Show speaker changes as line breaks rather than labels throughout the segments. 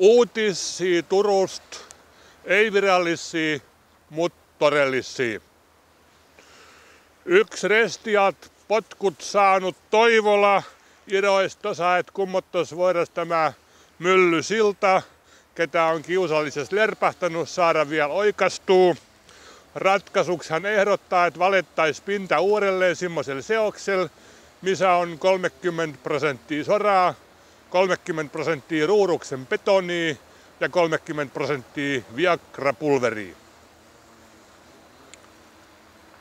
Uutisia Turusta, ei virallisia, mutta todellisia. Yksi restiat potkut saanut Toivola iroistosa, että kummottos voidaan tämä myllysilta, ketä on kiusallisesti lerpahtanut, saada vielä oikastua. Ratkaisuksi hän ehdottaa, että valettaisiin pinta uudelleen semmoisella seoksella, missä on 30% soraa, 30% ruuruksen betonia ja 30% viagrapulveria.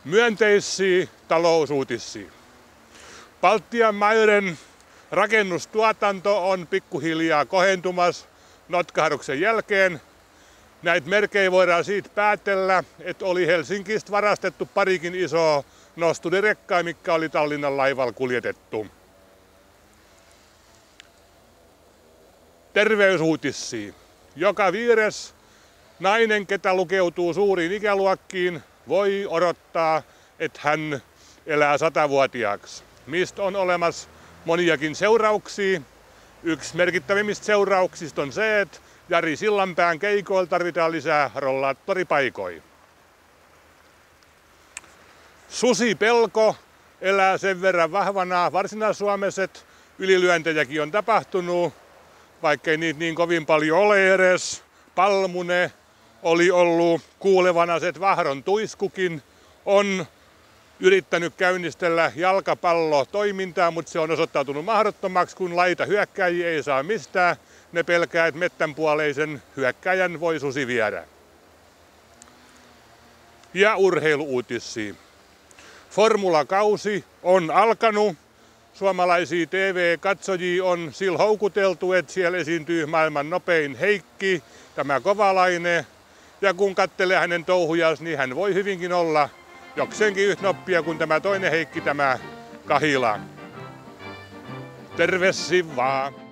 Myönteisiä talousuutisia. Baltian maiden rakennustuotanto on pikkuhiljaa kohentumassa notkahduksen jälkeen. Näitä merkejä voidaan siitä päätellä, että oli Helsingistä varastettu parikin isoa nostudirekkaa, mikä oli Tallinnan laivalla kuljetettu. Terveysuutisia. Joka viides nainen, ketä lukeutuu suuriin ikäluokkiin, voi odottaa, että hän elää 100-vuotiaaksi. Mistä on olemassa moniakin seurauksia. Yksi merkittävimmistä seurauksista on se, että Jari Sillanpään keikoilla tarvitaan lisää rollaattoripaikoja. Susipelko elää sen verran vahvana Varsinais-Suomessa, että ylilyöntejäkin on tapahtunut, vaikkei niitä niin kovin paljon ole edes. Palmune oli ollut kuulevana, että Vahron Tuiskukin on yrittänyt käynnistellä jalkapallotoimintaa, mutta se on osoittautunut mahdottomaksi, kun laita hyökkääjiä ei saa mistään. Ne pelkää, että mettänpuoleisen hyökkäjän voi susi viedä. Ja urheiluuutisia. Formulakausi on alkanut. Suomalaisia TV-katsojia on sillä houkuteltu, että siellä esiintyy maailman nopein Heikki, tämä kovalainen. Ja kun katselee hänen touhujaan, niin hän voi hyvinkin olla jokseenkin yhtä noppia kuin tämä toinen Heikki, tämä Kahila. Tervesi vaan!